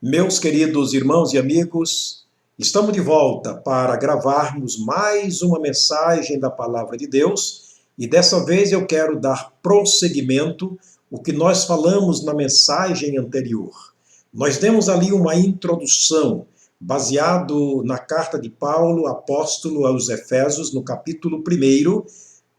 Meus queridos irmãos e amigos, estamos de volta para gravarmos mais uma mensagem da Palavra de Deus e dessa vez eu quero dar prosseguimento ao que nós falamos na mensagem anterior. Nós demos ali uma introdução baseado na carta de Paulo, apóstolo aos Efésios, no capítulo 1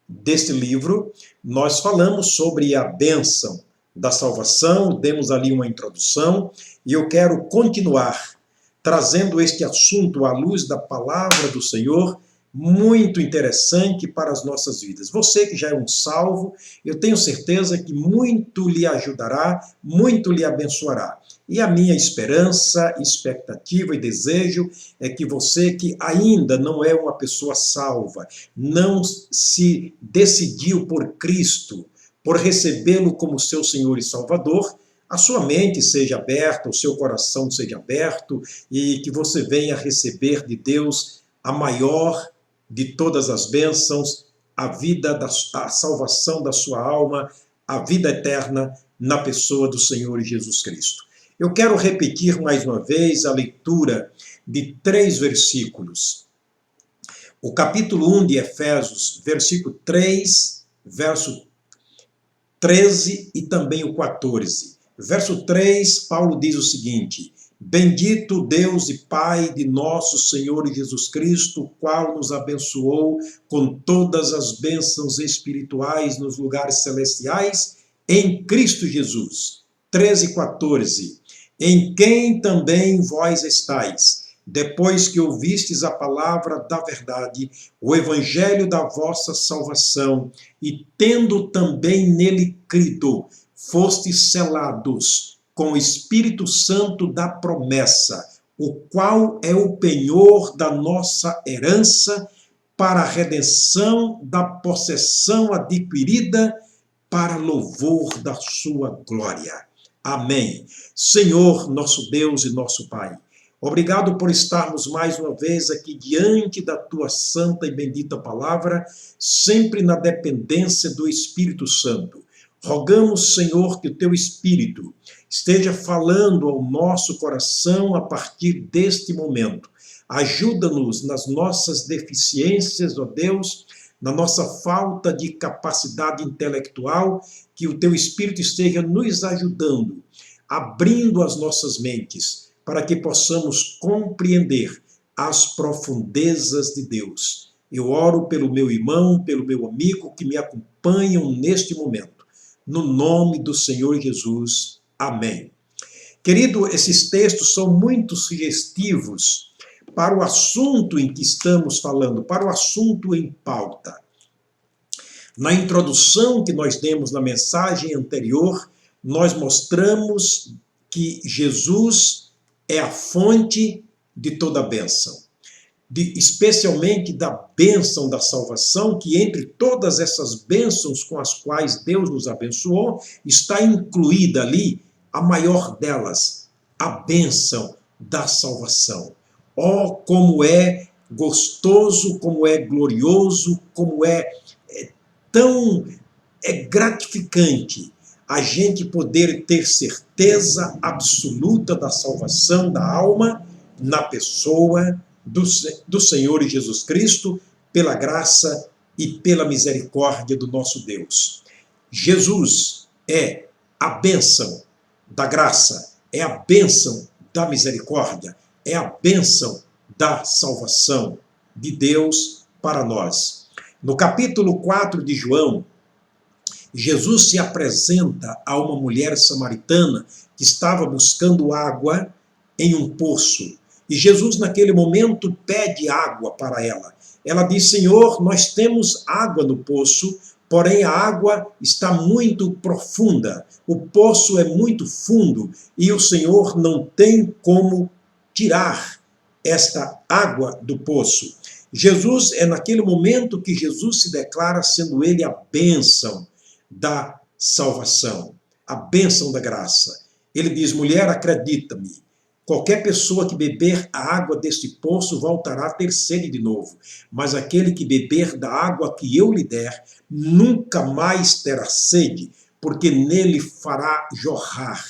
deste livro. Nós falamos sobre a bênção da salvação, demos ali uma introdução, e eu quero continuar trazendo este assunto à luz da palavra do Senhor, muito interessante para as nossas vidas. Você que já é um salvo, eu tenho certeza que muito lhe ajudará, muito lhe abençoará. E a minha esperança, expectativa e desejo é que você que ainda não é uma pessoa salva, não se decidiu por Cristo, por recebê-lo como seu Senhor e Salvador, a sua mente seja aberta, o seu coração seja aberto e que você venha receber de Deus a maior de todas as bênçãos, a salvação da sua alma, a vida eterna na pessoa do Senhor Jesus Cristo. Eu quero repetir mais uma vez a leitura de 3 versículos. O capítulo 1 de Efésios, versículo 3, verso 13 e também o 14. Verso 3, Paulo diz o seguinte: Bendito Deus e Pai de nosso Senhor Jesus Cristo, o qual nos abençoou com todas as bênçãos espirituais nos lugares celestiais, em Cristo Jesus. 13 e 14. Em quem também vós estáis, depois que ouvistes a palavra da verdade, o evangelho da vossa salvação, e tendo também nele crido, fostes selados com o Espírito Santo da promessa, o qual é o penhor da nossa herança, para a redenção da possessão adquirida, para louvor da sua glória. Amém. Senhor, nosso Deus e nosso Pai, obrigado por estarmos mais uma vez aqui diante da tua santa e bendita palavra, sempre na dependência do Espírito Santo. Rogamos, Senhor, que o teu Espírito esteja falando ao nosso coração a partir deste momento. Ajuda-nos nas nossas deficiências, ó Deus, na nossa falta de capacidade intelectual, que o teu Espírito esteja nos ajudando, abrindo as nossas mentes, para que possamos compreender as profundezas de Deus. Eu oro pelo meu irmão, pelo meu amigo que me acompanham neste momento. No nome do Senhor Jesus. Amém. Querido, esses textos são muito sugestivos para o assunto em que estamos falando, para o assunto em pauta. Na introdução que nós demos na mensagem anterior, nós mostramos que Jesus é a fonte de toda a bênção, especialmente da bênção da salvação, que entre todas essas bênçãos com as quais Deus nos abençoou, está incluída ali a maior delas, a bênção da salvação. Oh, como é gostoso, como é glorioso, como é tão gratificante a gente poder ter certeza absoluta da salvação da alma na pessoa do Senhor Jesus Cristo, pela graça e pela misericórdia do nosso Deus. Jesus é a bênção da graça, é a bênção da misericórdia, é a bênção da salvação de Deus para nós. No capítulo 4 de João, Jesus se apresenta a uma mulher samaritana que estava buscando água em um poço. E Jesus, naquele momento, pede água para ela. Ela diz: Senhor, nós temos água no poço, porém a água está muito profunda. O poço é muito fundo e o Senhor não tem como tirar esta água do poço. Jesus, é naquele momento que Jesus se declara sendo ele a bênção da salvação, a bênção da graça. Ele diz: mulher, acredita-me, qualquer pessoa que beber a água deste poço voltará a ter sede de novo, mas aquele que beber da água que eu lhe der, nunca mais terá sede, porque nele fará jorrar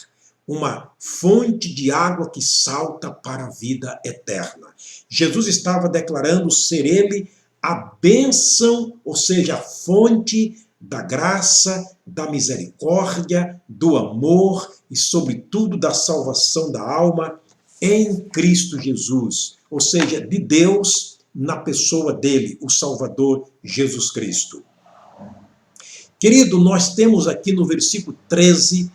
uma fonte de água que salta para a vida eterna. Jesus estava declarando ser ele a bênção, ou seja, a fonte da graça, da misericórdia, do amor e, sobretudo, da salvação da alma em Cristo Jesus, ou seja, de Deus na pessoa dele, o Salvador Jesus Cristo. Querido, nós temos aqui no versículo 13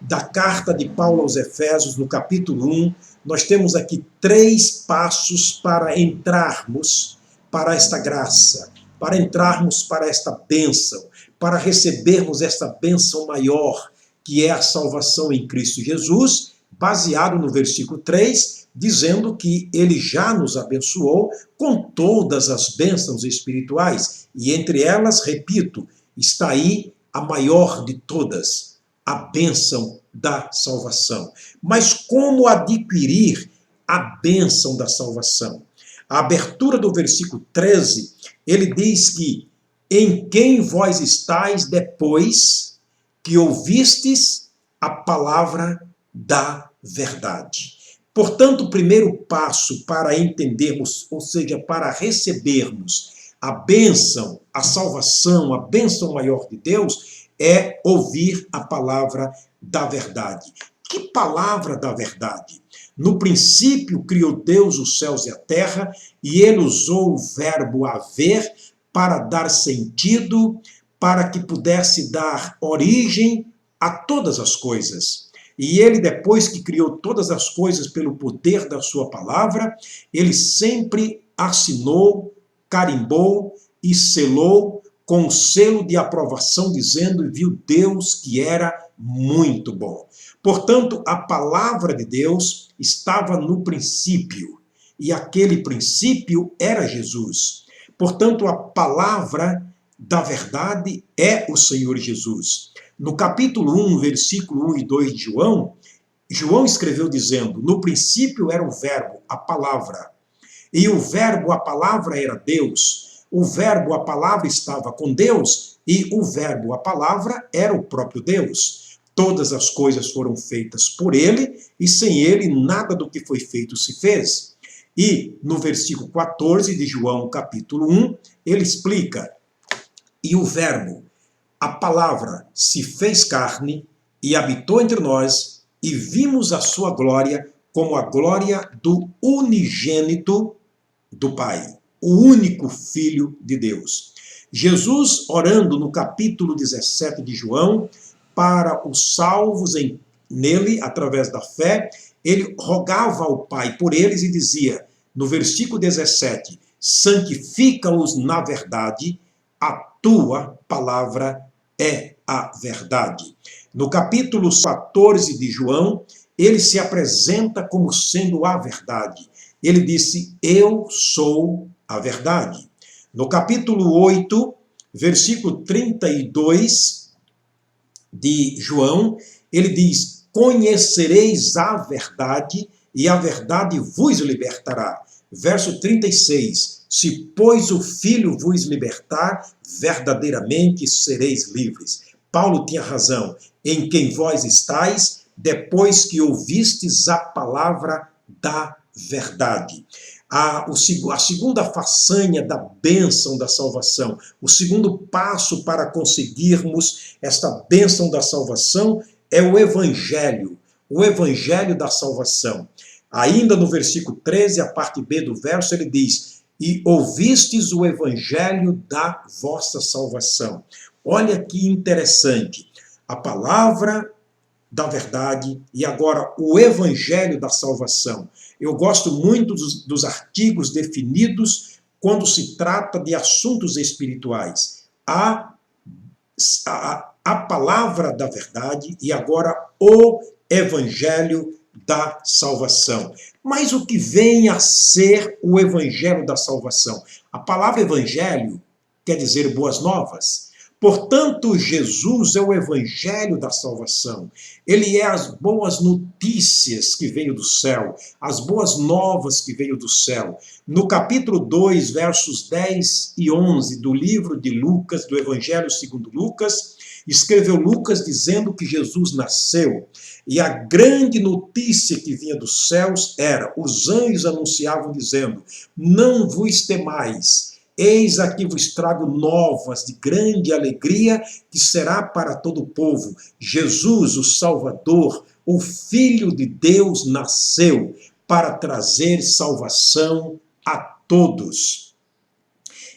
da carta de Paulo aos Efésios, no capítulo 1, nós temos aqui 3 passos para entrarmos para esta graça, para entrarmos para esta bênção, para recebermos esta bênção maior, que é a salvação em Cristo Jesus, baseado no versículo 3, dizendo que ele já nos abençoou com todas as bênçãos espirituais, e entre elas, repito, está aí a maior de todas, a bênção da salvação. Mas como adquirir a bênção da salvação? A abertura do versículo 13, ele diz que em quem vós estáis depois que ouvistes a palavra da verdade. Portanto, o primeiro passo para entendermos, ou seja, para recebermos a bênção, a salvação, a bênção maior de Deus, é ouvir a palavra da verdade. Que palavra da verdade? No princípio criou Deus os céus e a terra, e ele usou o verbo haver para dar sentido, para que pudesse dar origem a todas as coisas. E ele, depois que criou todas as coisas pelo poder da sua palavra, ele sempre assinou, carimbou e selou com o selo de aprovação, dizendo: e viu Deus que era muito bom. Portanto, a palavra de Deus estava no princípio, e aquele princípio era Jesus. Portanto, a palavra da verdade é o Senhor Jesus. No capítulo 1, versículo 1 e 2 de João, João escreveu dizendo: no princípio era o verbo, a palavra, e o verbo, a palavra, era Deus. O verbo, a palavra, estava com Deus, e o verbo, a palavra, era o próprio Deus. Todas as coisas foram feitas por ele, e sem ele nada do que foi feito se fez. E no versículo 14 de João, capítulo 1, ele explica: e o verbo, a palavra, se fez carne e habitou entre nós, e vimos a sua glória como a glória do unigênito do Pai, o único Filho de Deus. Jesus, orando no capítulo 17 de João, para os salvos nele, através da fé, ele rogava ao Pai por eles e dizia, no versículo 17, santifica-os na verdade, a tua palavra é a verdade. No capítulo 14 de João, ele se apresenta como sendo a verdade. Ele disse, eu sou a verdade. No capítulo 8, versículo 32 de João, ele diz, conhecereis a verdade e a verdade vos libertará. Verso 36, se pois o Filho vos libertar, verdadeiramente sereis livres. Paulo tinha razão, em quem vós estáis, depois que ouvistes a palavra da verdade. A segunda façanha da bênção da salvação, o segundo passo para conseguirmos esta bênção da salvação é o evangelho da salvação. Ainda no versículo 13, a parte B do verso, ele diz, e ouvistes o evangelho da vossa salvação. Olha que interessante, a palavra da verdade e agora o evangelho da salvação. Eu gosto muito dos artigos definidos quando se trata de assuntos espirituais. A palavra da verdade e agora o evangelho da salvação. Mas o que vem a ser o evangelho da salvação? A palavra evangelho quer dizer boas novas. Portanto, Jesus é o evangelho da salvação. Ele é as boas notícias que veio do céu, as boas novas que veio do céu. No capítulo 2, versos 10 e 11 do livro de Lucas, do Evangelho segundo Lucas, escreveu Lucas dizendo que Jesus nasceu. E a grande notícia que vinha dos céus era, os anjos anunciavam dizendo, não vos temais, eis aqui vos trago novas de grande alegria, que será para todo o povo. Jesus, o Salvador, o Filho de Deus, nasceu para trazer salvação a todos.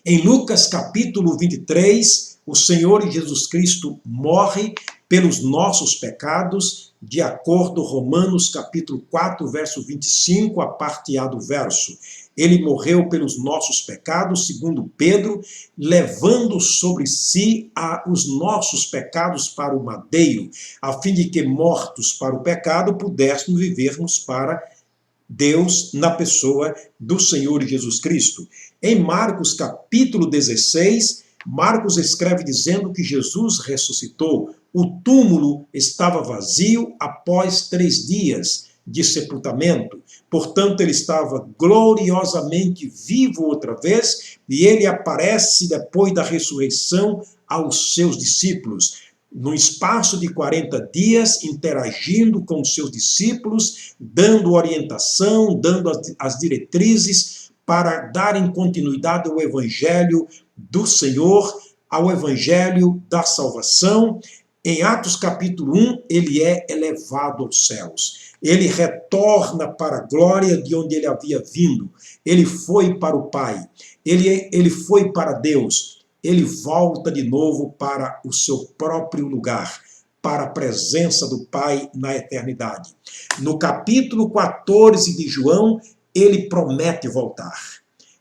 Em Lucas capítulo 23, o Senhor Jesus Cristo morre pelos nossos pecados, de acordo com Romanos capítulo 4, verso 25, a parte A do verso. Ele morreu pelos nossos pecados, segundo Pedro, levando sobre si os nossos pecados para o madeiro, a fim de que, mortos para o pecado, pudéssemos vivermos para Deus na pessoa do Senhor Jesus Cristo. Em Marcos capítulo 16, Marcos escreve dizendo que Jesus ressuscitou. O túmulo estava vazio após 3 dias de sepultamento. Portanto, ele estava gloriosamente vivo outra vez e ele aparece depois da ressurreição aos seus discípulos. No espaço de 40 dias, interagindo com os seus discípulos, dando orientação, dando as diretrizes para darem continuidade ao Evangelho do Senhor, ao Evangelho da salvação. Em Atos capítulo 1, ele é elevado aos céus. Ele retorna para a glória de onde ele havia vindo. Ele foi para o Pai. Ele foi para Deus. Ele volta de novo para o seu próprio lugar, para a presença do Pai na eternidade. No capítulo 14 de João, ele promete voltar.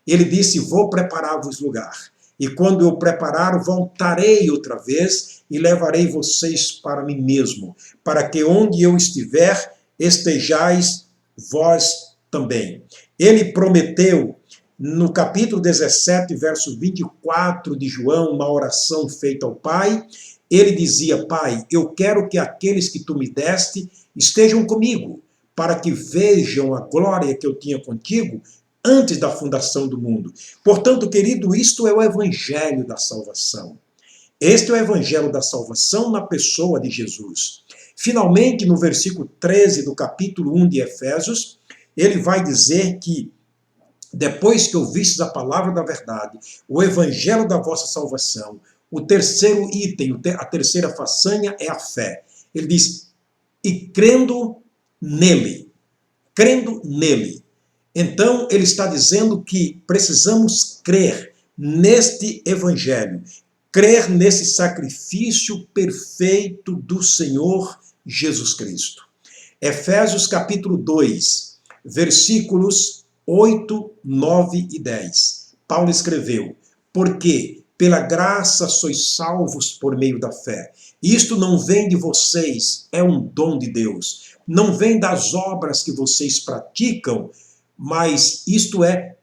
Ele disse, vou preparar-vos lugar. E quando eu preparar, voltarei outra vez e levarei vocês para mim mesmo, para que onde eu estiver, estejais vós também. Ele prometeu, no capítulo 17, verso 24 de João, uma oração feita ao Pai, ele dizia, Pai, eu quero que aqueles que tu me deste estejam comigo, para que vejam a glória que eu tinha contigo antes da fundação do mundo. Portanto, querido, isto é o evangelho da salvação. Este é o evangelho da salvação na pessoa de Jesus. Finalmente, no versículo 13 do capítulo 1 de Efésios, ele vai dizer que depois que ouvistes a palavra da verdade, o evangelho da vossa salvação, o terceiro item, a terceira façanha é a fé. Ele diz, e crendo nele. Então, ele está dizendo que precisamos crer neste evangelho, crer nesse sacrifício perfeito do Senhor Jesus Cristo. Efésios capítulo 2, versículos 8, 9 e 10. Paulo escreveu, porque pela graça sois salvos por meio da fé. Isto não vem de vocês, é um dom de Deus. Não vem das obras que vocês praticam, mas isto é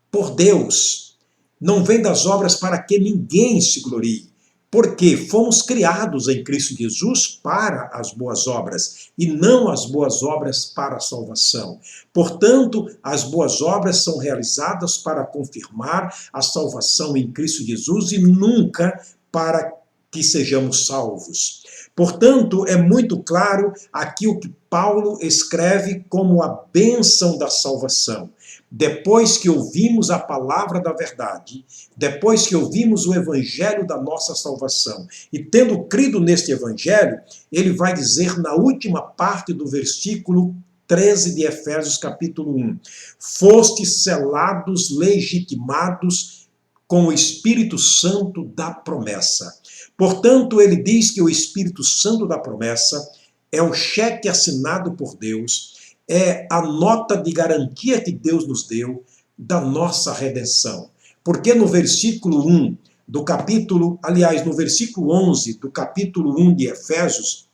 por Deus. Não vem das obras para que ninguém se glorie. Porque fomos criados em Cristo Jesus para as boas obras, e não as boas obras para a salvação. Portanto, as boas obras são realizadas para confirmar a salvação em Cristo Jesus e nunca para que sejamos salvos. Portanto, é muito claro aqui o que Paulo escreve como a bênção da salvação. Depois que ouvimos a palavra da verdade, depois que ouvimos o evangelho da nossa salvação, e tendo crido neste evangelho, ele vai dizer na última parte do versículo 13 de Efésios capítulo 1, fostes selados, legitimados com o Espírito Santo da promessa. Portanto, ele diz que o Espírito Santo da promessa é o cheque assinado por Deus, é a nota de garantia que Deus nos deu da nossa redenção. Porque no versículo 1 do capítulo, aliás, no versículo 11 do capítulo 1 de Efésios,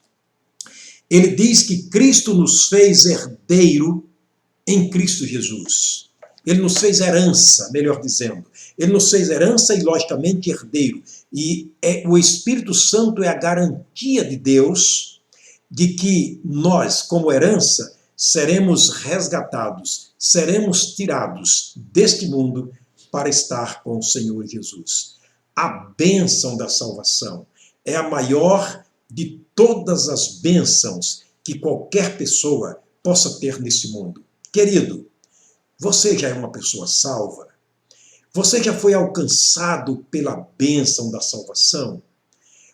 ele diz que Cristo nos fez herdeiro em Cristo Jesus. Ele nos fez herança, melhor dizendo. Ele nos fez herança e, logicamente, herdeiro. E o Espírito Santo é a garantia de Deus de que nós, como herança, seremos resgatados, seremos tirados deste mundo para estar com o Senhor Jesus. A bênção da salvação é a maior de todas as bênçãos que qualquer pessoa possa ter nesse mundo. Querido, você já é uma pessoa salva? Você já foi alcançado pela bênção da salvação?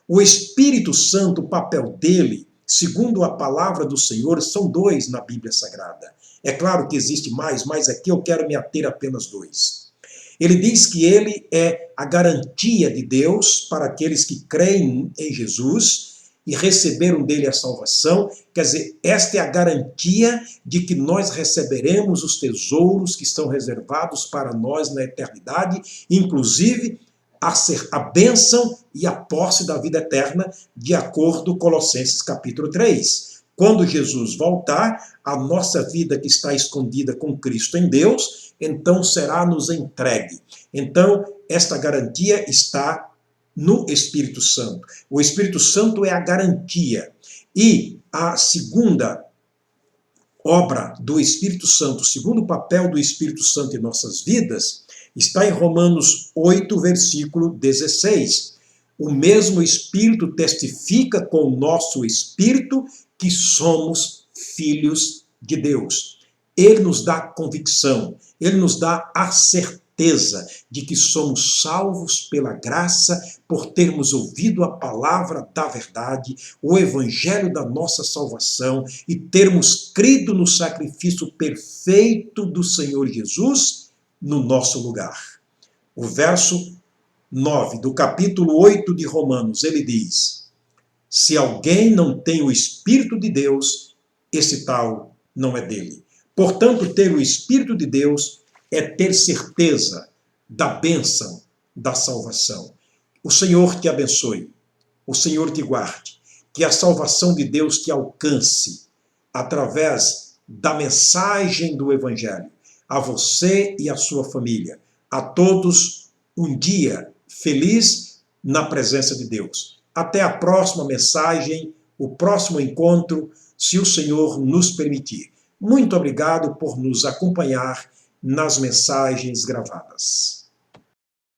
O Espírito Santo, o papel dele, segundo a palavra do Senhor, são dois na Bíblia Sagrada. É claro que existe mais, mas aqui eu quero me ater a apenas dois. Ele diz que ele é a garantia de Deus para aqueles que creem em Jesus e receberam dele a salvação. Quer dizer, esta é a garantia de que nós receberemos os tesouros que estão reservados para nós na eternidade, inclusive a bênção e a posse da vida eterna, de acordo com Colossenses capítulo 3. Quando Jesus voltar, a nossa vida que está escondida com Cristo em Deus, então será nos entregue. Então, esta garantia está no Espírito Santo. O Espírito Santo é a garantia. E a segunda obra do Espírito Santo, o segundo papel do Espírito Santo em nossas vidas, está em Romanos 8, versículo 16. O mesmo Espírito testifica com o nosso espírito que somos filhos de Deus. Ele nos dá convicção, ele nos dá a certeza de que somos salvos pela graça, por termos ouvido a palavra da verdade, o evangelho da nossa salvação e termos crido no sacrifício perfeito do Senhor Jesus no nosso lugar. O verso 9 do capítulo 8 de Romanos, ele diz: se alguém não tem o Espírito de Deus, esse tal não é dele. Portanto, ter o Espírito de Deus é ter certeza da bênção da salvação. O Senhor te abençoe, o Senhor te guarde, que a salvação de Deus te alcance através da mensagem do Evangelho, a você e a sua família. A todos, um dia feliz na presença de Deus. Até a próxima mensagem, o próximo encontro, se o Senhor nos permitir. Muito obrigado por nos acompanhar nas mensagens gravadas.